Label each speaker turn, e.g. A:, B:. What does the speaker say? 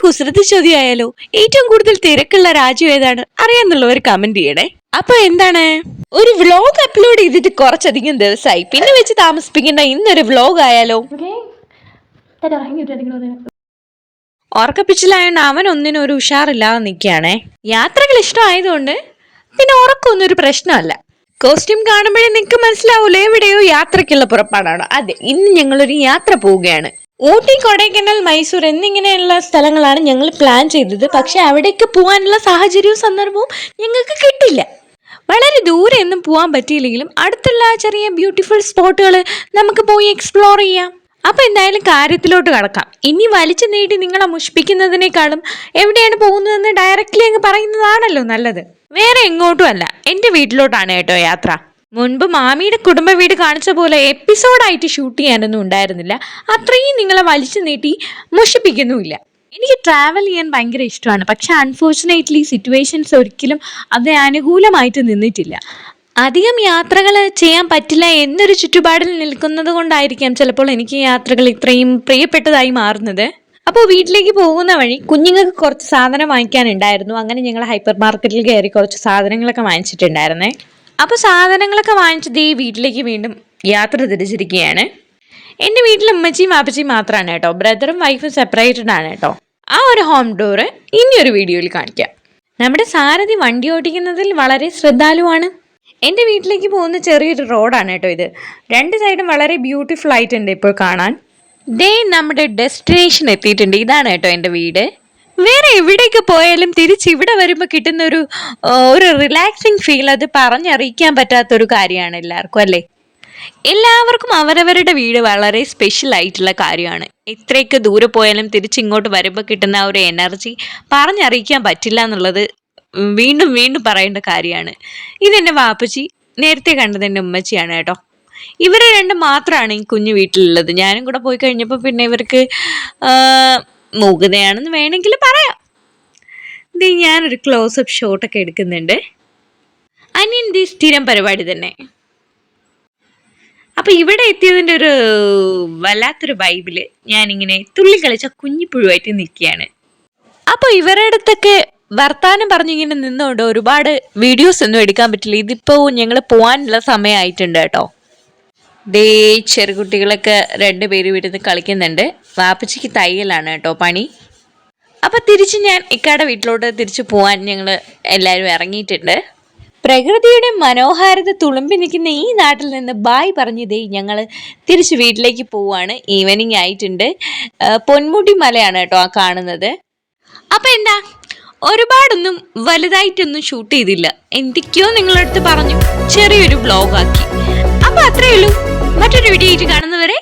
A: കുസൃതി ചോദ്യമായാലോ? ഏറ്റവും കൂടുതൽ തിരക്കുള്ള രാജ്യം ഏതാണ്? അറിയാന്നുള്ളവർ കമന്റ് ചെയ്യണേ. അപ്പൊ എന്താണ്, ഒരു വ്ലോഗ് അപ്ലോഡ് ചെയ്തിട്ട് കുറച്ചധികം ദിവസമായി, പിന്നെ വെച്ച് താമസിപ്പിക്കേണ്ട ഇന്നൊരു വ്ലോഗ് ആയാലോ? ഉറക്കപ്പിച്ചിലായോണ്ട് അവൻ ഒന്നിനും ഒരു ഉഷാറില്ലാതെ നിൽക്കുകയാണേ. യാത്രകൾ ഇഷ്ടമായതുകൊണ്ട് പിന്നെ ഉറക്കമൊന്നും ഒരു പ്രശ്നമല്ല. കോസ്റ്റ്യൂം കാണുമ്പോഴേ നിങ്ങൾക്ക് മനസ്സിലാവൂലേ എവിടെയോ യാത്രയ്ക്കുള്ള പുറപ്പാടാണോ? അതെ, ഇന്ന് ഞങ്ങളൊരു യാത്ര പോവുകയാണ്. ഊട്ടി, കൊടൈക്കനാൽ, മൈസൂർ എന്നിങ്ങനെയുള്ള സ്ഥലങ്ങളാണ് ഞങ്ങൾ പ്ലാൻ ചെയ്തത്. പക്ഷെ അവിടേക്ക് പോകാനുള്ള സാഹചര്യവും സന്ദർഭവും ഞങ്ങൾക്ക് കിട്ടില്ല. വളരെ ദൂരെ ഒന്നും പോകാൻ പറ്റിയില്ലെങ്കിലും അടുത്തുള്ള ചെറിയ ബ്യൂട്ടിഫുൾ സ്പോട്ടുകൾ നമുക്ക് പോയി എക്സ്പ്ലോർ ചെയ്യാം. അപ്പൊ എന്തായാലും കാര്യത്തിലോട്ട് കടക്കാം. ഇനി വലിച്ചു നീട്ടി നിങ്ങളെ മുഷിപ്പിക്കുന്നതിനേക്കാളും എവിടെയാണ് പോകുന്നതെന്ന് ഡയറക്റ്റ്ലി അങ്ങ് പറയുന്നതാണല്ലോ നല്ലത്. വേറെ എങ്ങോട്ടും അല്ല, എൻ്റെ വീട്ടിലോട്ടാണ് കേട്ടോ യാത്ര. മുൻപ് മാമിയുടെ കുടുംബ വീട് കാണിച്ച പോലെ എപ്പിസോഡായിട്ട് ഷൂട്ട് ചെയ്യാനൊന്നും ഉണ്ടായിരുന്നില്ല. അത്രയും നിങ്ങളെ വലിച്ചു നീട്ടി മുഷിപ്പിക്കുന്നുമില്ല. എനിക്ക് ട്രാവൽ ചെയ്യാൻ ഭയങ്കര ഇഷ്ടമാണ്. പക്ഷെ അൺഫോർച്ചുനേറ്റ്ലി സിറ്റുവേഷൻസ് ഒരിക്കലും അത് അനുകൂലമായിട്ട് നിന്നിട്ടില്ല. അധികം യാത്രകൾ ചെയ്യാൻ പറ്റില്ല എന്നൊരു ചുറ്റുപാടിൽ നിൽക്കുന്നത് കൊണ്ടായിരിക്കാം ചിലപ്പോൾ എനിക്ക് യാത്രകൾ ഇത്രയും പ്രിയപ്പെട്ടതായി മാറുന്നത്. അപ്പോൾ വീട്ടിലേക്ക് പോകുന്ന വഴി കുഞ്ഞുങ്ങൾക്ക് കുറച്ച് സാധനം വാങ്ങിക്കാനുണ്ടായിരുന്നു. അങ്ങനെ ഞങ്ങൾ ഹൈപ്പർ മാർക്കറ്റിൽ കയറി കുറച്ച് സാധനങ്ങളൊക്കെ വാങ്ങിച്ചിട്ടുണ്ടായിരുന്നേ. അപ്പോൾ സാധനങ്ങളൊക്കെ വാങ്ങിച്ചത് ഈ വീട്ടിലേക്ക് വീണ്ടും യാത്ര തിരിച്ചിരിക്കുകയാണ്. എൻ്റെ വീട്ടിൽ ഉമ്മച്ചിയും വാപ്പച്ചിയും മാത്രമാണ് കേട്ടോ. ബ്രദറും വൈഫും സെപ്പറേറ്റഡ് ആണ് കേട്ടോ. ആ ഒരു ഹോം ടൂറ് ഇനിയൊരു വീഡിയോയിൽ കാണിക്കാം. നമ്മുടെ സാരഥി വണ്ടി ഓടിക്കുന്നതിൽ വളരെ ശ്രദ്ധാലുവാണ്. എൻ്റെ വീട്ടിലേക്ക് പോകുന്ന ചെറിയൊരു റോഡാണ് കേട്ടോ ഇത്. രണ്ട് സൈഡും വളരെ ബ്യൂട്ടിഫുൾ ആയിട്ടുണ്ട് ഇപ്പോൾ കാണാൻ. ദേ നമ്മുടെ ഡെസ്റ്റിനേഷൻ എത്തിയിട്ടുണ്ട്. ഇതാണ് കേട്ടോ എൻ്റെ വീട്. വേറെ എവിടേക്ക് പോയാലും തിരിച്ചിവിടെ വരുമ്പോൾ കിട്ടുന്ന ഒരു റിലാക്സിങ് ഫീൽ അത് പറഞ്ഞറിയിക്കാൻ പറ്റാത്തൊരു കാര്യമാണ് എല്ലാവർക്കും, അല്ലേ? എല്ലാവർക്കും അവരവരുടെ വീട് വളരെ സ്പെഷ്യൽ ആയിട്ടുള്ള കാര്യമാണ്. എത്രയൊക്കെ ദൂരെ പോയാലും തിരിച്ചിങ്ങോട്ട് വരുമ്പോൾ കിട്ടുന്ന ആ ഒരു എനർജി പറഞ്ഞറിയിക്കാൻ പറ്റില്ല എന്നുള്ളത് വീണ്ടും വീണ്ടും പറയേണ്ട കാര്യമാണ്. ഇതെൻ്റെ വാപ്പച്ചി, നേരത്തെ കണ്ടത് എൻ്റെ ഉമ്മച്ചിയാണ് കേട്ടോ. ഇവർ രണ്ടും മാത്രമാണ് ഈ കുഞ്ഞു വീട്ടിലുള്ളത്. ഞാനും കൂടെ പോയി കഴിഞ്ഞപ്പോൾ പിന്നെ ഇവർക്ക് മൂകതയാണെന്ന് വേണമെങ്കിൽ പറയാം. ഇത് ഞാനൊരു ക്ലോസപ്പ് ഷോട്ടൊക്കെ എടുക്കുന്നുണ്ട്. അനിയൻ്റെ സ്ഥിരം പരിപാടി തന്നെ. അപ്പോൾ ഇവിടെ എത്തിയതിൻ്റെ ഒരു വല്ലാത്തൊരു വൈബിൽ ഞാനിങ്ങനെ തുള്ളി കളിച്ച കുഞ്ഞിപ്പുഴുവായിട്ട് നിൽക്കുകയാണ്. അപ്പോൾ ഇവരുടെ അടുത്തൊക്കെ വർത്താനം പറഞ്ഞിങ്ങനെ നിന്നുകൊണ്ട് ഒരുപാട് വീഡിയോസ് ഒന്നും എടുക്കാൻ പറ്റില്ല. ഇതിപ്പോൾ ഞങ്ങൾ പോകാനുള്ള സമയമായിട്ടുണ്ട് കേട്ടോ. ദേ ചെറുകുട്ടികളൊക്കെ 2 പേര് വീട്ടിൽ കളിക്കുന്നുണ്ട്. വാപ്പച്ചിക്ക് തയ്യലാണ് കേട്ടോ പണി. അപ്പം തിരിച്ച് ഞാൻ ഇക്കാടെ വീട്ടിലോട്ട് തിരിച്ചു പോകാൻ ഞങ്ങൾ എല്ലാവരും ഇറങ്ങിയിട്ടുണ്ട്. പ്രകൃതിയുടെ മനോഹാരിത തുളുമ്പി നിൽക്കുന്ന ഈ നാട്ടിൽ നിന്ന് ബായ് പറഞ്ഞതേ ഞങ്ങൾ തിരിച്ച് വീട്ടിലേക്ക് പോവാണ്. ഈവനിങ് ആയിട്ടുണ്ട്. പൊന്മുടി മലയാണ് കേട്ടോ ആ കാണുന്നത്. അപ്പം എന്താ, ഒരുപാടൊന്നും വലുതായിട്ടൊന്നും ഷൂട്ട് ചെയ്തില്ല. എന്തൊക്കെയോ നിങ്ങളടുത്ത് പറഞ്ഞു ചെറിയൊരു വ്ലോഗാക്കി. അപ്പം അത്രയേ ഉള്ളൂ. മറ്റൊരു വീഡിയോ ആയിട്ട് കാണുന്നവരെ